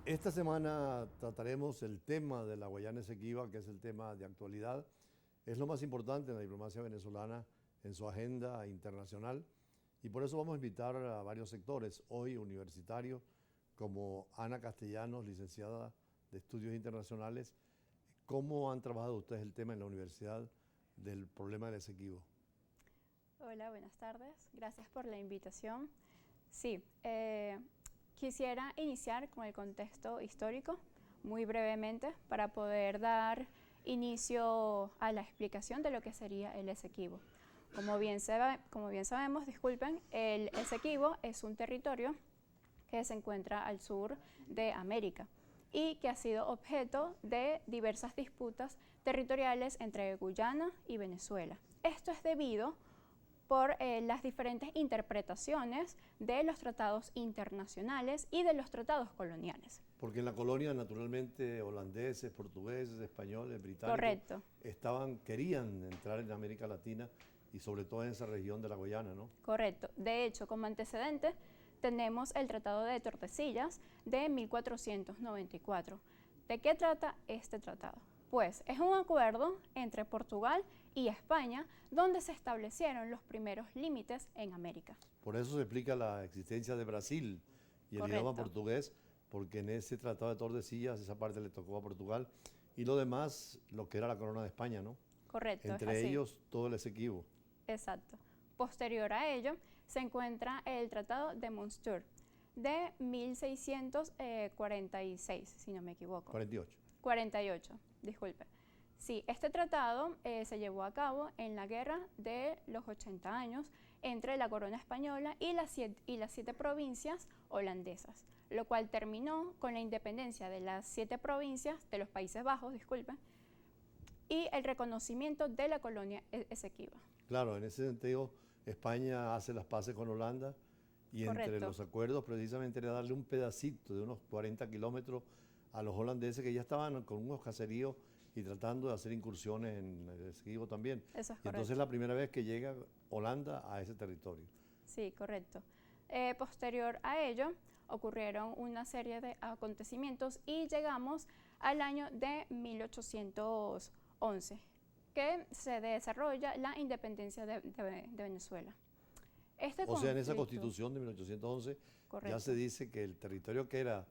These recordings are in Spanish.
Esta semana trataremos el tema de la Guayana Esequiba, que es el tema de actualidad. Es lo más importante en la diplomacia venezolana en su agenda internacional y por eso vamos a invitar a varios sectores, hoy universitarios, como Ana Castellanos, licenciada de Estudios Internacionales. ¿Cómo han trabajado ustedes el tema en la universidad del problema del Esequibo? Hola, buenas tardes. Gracias por la invitación. Sí, quisiera iniciar con el contexto histórico, muy brevemente, para poder dar inicio a la explicación de lo que sería el Esequibo. Como bien sabemos, disculpen, el Esequibo es un territorio que se encuentra al sur de América y que ha sido objeto de diversas disputas territoriales entre Guyana y Venezuela. Esto es debido por las diferentes interpretaciones de los tratados internacionales y de los tratados coloniales. Porque en la colonia, naturalmente, holandeses, portugueses, españoles, británicos, Correcto, querían entrar en América Latina y sobre todo en esa región de la Guayana, ¿no? correcto. De hecho, como antecedente, tenemos el Tratado de Tordesillas de 1494. ¿De qué trata este tratado? Pues es un acuerdo entre Portugal y España donde se establecieron los primeros límites en América. Por eso se explica la existencia de Brasil y el idioma Correcto, portugués, porque en ese Tratado de Tordesillas esa parte le tocó a Portugal y lo demás, lo que era la corona de España, ¿no? correcto, es Entre así. ellos todo el Esequibo. Exacto. Posterior a ello se encuentra el Tratado de Munster de 1646, si no me equivoco. 48. 48, disculpe. Sí, este tratado se llevó a cabo en la Guerra de los 80 años entre la corona española y las siete provincias holandesas, lo cual terminó con la independencia de las 7 provincias de los Países Bajos, disculpen, y el reconocimiento de la colonia Esequiba. Claro, en ese sentido España hace las paces con Holanda y entre Correcto, los acuerdos precisamente era darle un pedacito de unos 40 kilómetros a los holandeses que ya estaban con unos caseríos y tratando de hacer incursiones en el Esequibo también. eso es Y entonces es correcto. la primera vez que llega Holanda a ese territorio. Sí, correcto. Posterior a ello, ocurrieron una serie de acontecimientos y llegamos al año de 1811, que se desarrolla la independencia de Venezuela. Este O sea, en esa conflicto, constitución de 1811 ya se correcto, dice que el territorio que era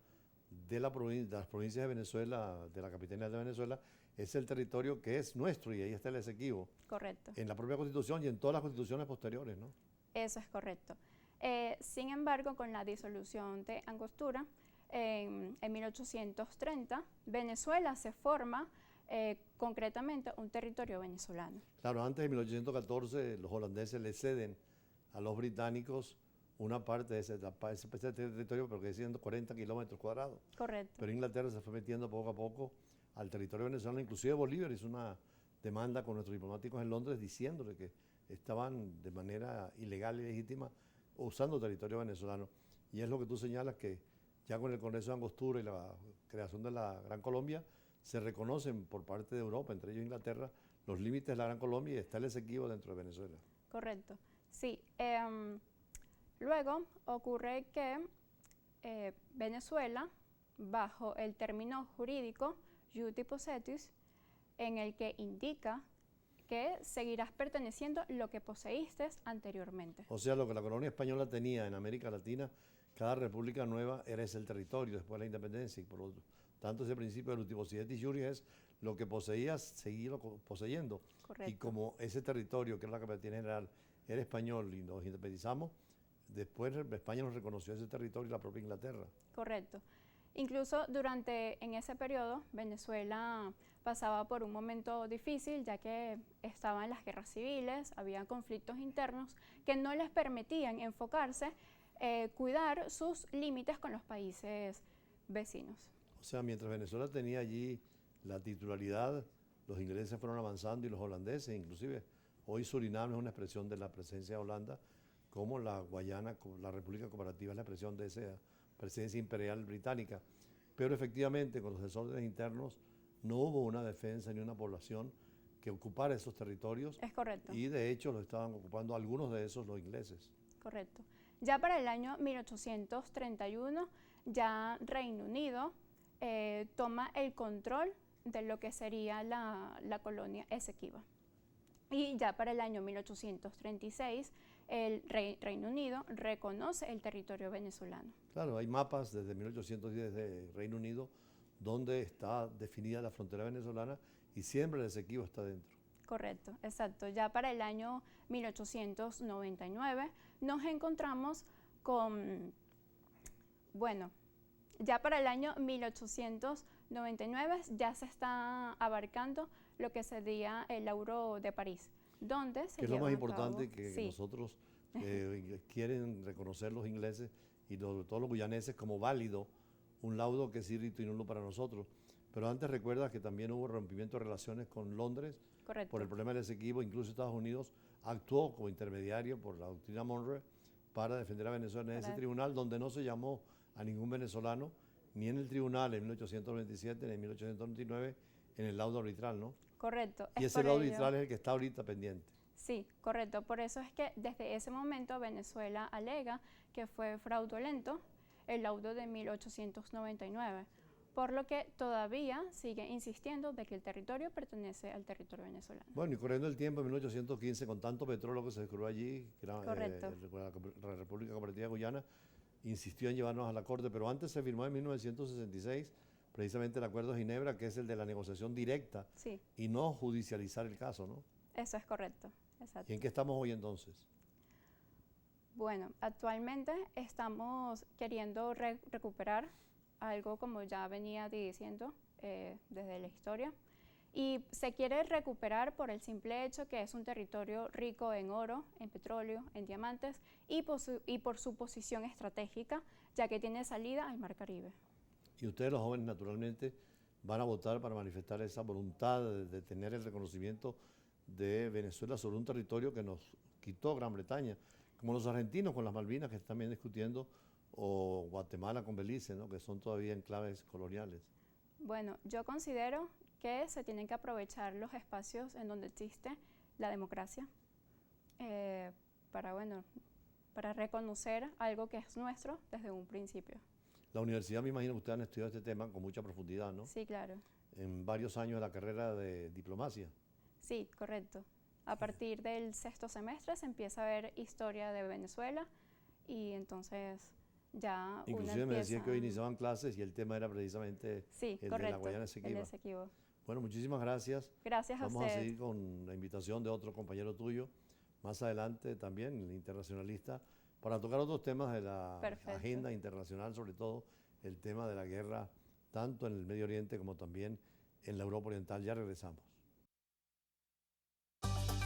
de de las provincias de Venezuela, de la capitanía de Venezuela, es el territorio que es nuestro y ahí está el Esequibo. correcto, En la propia constitución y en todas las constituciones posteriores, ¿no? eso es correcto. Sin embargo, con la disolución de Angostura, en 1830, Venezuela se forma concretamente un territorio venezolano. Claro, antes de 1814 los holandeses le ceden a los británicos una parte de ese territorio, pero que es 140 kilómetros cuadrados. Correcto, Pero Inglaterra se fue metiendo poco a poco al territorio venezolano, inclusive Bolívar hizo una demanda con nuestros diplomáticos en Londres diciéndole que estaban de manera ilegal y legítima usando territorio venezolano. Y es lo que tú señalas que ya con el Congreso de Angostura y la creación de la Gran Colombia se reconocen por parte de Europa, entre ellos Inglaterra, los límites de la Gran Colombia y está el Esequibo dentro de Venezuela. correcto. Sí. Luego ocurre que Venezuela, bajo el término jurídico iuti possetis, en el que indica que seguirás perteneciendo lo que poseíste anteriormente. O sea, lo que la colonia española tenía en América Latina, cada república nueva era ese el territorio después de la independencia y por lo tanto ese principio del uti possidetis iuris es lo que poseías, seguirlo poseyendo. Y Correcto, como ese territorio, que es la capitanía general, era español y nos independizamos, después España nos reconoció ese territorio y la propia Inglaterra. correcto. Incluso en ese periodo, Venezuela pasaba por un momento difícil, ya que estaban las guerras civiles, había conflictos internos que no les permitían enfocarse, cuidar sus límites con los países vecinos. O sea, mientras Venezuela tenía allí la titularidad, los ingleses fueron avanzando y los holandeses, inclusive hoy Surinam es una expresión de la presencia de Holanda, como la Guayana, la República Cooperativa es la expresión de esa presencia imperial británica. Pero efectivamente, con los desórdenes internos, no hubo una defensa ni una población que ocupara esos territorios Es correcto. y de hecho los estaban ocupando algunos de esos los ingleses. Correcto. Ya para el año 1831, ya Reino Unido toma el control de lo que sería la colonia Esequiba. Y ya para el año 1836, el Reino Unido reconoce el territorio venezolano. Claro, hay mapas desde 1810 de Reino Unido donde está definida la frontera venezolana y siempre el Esequibo está dentro. Correcto, exacto. Ya para el año 1899 nos encontramos con, bueno, ya para el año 1899 ya se está abarcando lo que sería el Euro de París, donde se que es lo más llevan a importante cabo- que sí, nosotros quieren reconocer los ingleses y todos los guyaneses como válido, un laudo que es rito y nulo para nosotros. Pero antes recuerdas que también hubo rompimiento de relaciones con Londres correcto. por el problema del Esequibo, incluso Estados Unidos actuó como intermediario por la doctrina Monroe para defender a Venezuela en ese tribunal donde no se llamó a ningún venezolano, ni en el tribunal en 1897 ni en 1899 en el laudo arbitral, ¿no? Correcto. Y es ese por laudo ello- arbitral es el que está ahorita pendiente. Sí, correcto. Por eso es que desde ese momento Venezuela alega que fue fraudulento el laudo de 1899, por lo que todavía sigue insistiendo de que el territorio pertenece al territorio venezolano. Bueno, y corriendo el tiempo, en 1815, con tanto petróleo que se descubrió allí, que era Correcto. la República Cooperativa de Guyana, insistió en llevarnos a la Corte, pero antes se firmó en 1966 precisamente el Acuerdo de Ginebra, que es el de la negociación directa Sí, y no judicializar el caso, ¿no? eso es correcto. ¿Y Exacto. en qué estamos hoy entonces? Bueno, actualmente estamos queriendo recuperar algo como ya venía diciendo desde la historia, y se quiere recuperar por el simple hecho que es un territorio rico en oro, en petróleo, en diamantes y por su posición estratégica, ya que tiene salida al Mar Caribe. Y ustedes los jóvenes naturalmente van a votar para manifestar esa voluntad de tener el reconocimiento de Venezuela sobre un territorio que nos quitó Gran Bretaña, como los argentinos con las Malvinas que están también discutiendo, o Guatemala con Belice, ¿no? Que son todavía enclaves coloniales. Bueno, yo considero que se tienen que aprovechar los espacios en donde existe la democracia para, bueno, para reconocer algo que es nuestro desde un principio. La universidad, me imagino que ustedes han estudiado este tema con mucha profundidad, ¿no? Sí, claro. En varios años de la carrera de diplomacia. Sí, correcto. A partir del sexto semestre se empieza a ver historia de Venezuela y entonces ya uno Inclusive me decían empieza... que hoy iniciaban clases y el tema era precisamente Sí, el de la correcto, Guayana el Esequiba. Esequibo. Bueno, muchísimas gracias. Gracias a Vamos a usted. seguir con la invitación de otro compañero tuyo, más adelante también, el internacionalista, para tocar otros temas de la Perfecto. agenda internacional, sobre todo el tema de la guerra, tanto en el Medio Oriente como también en la Europa Oriental. Ya regresamos.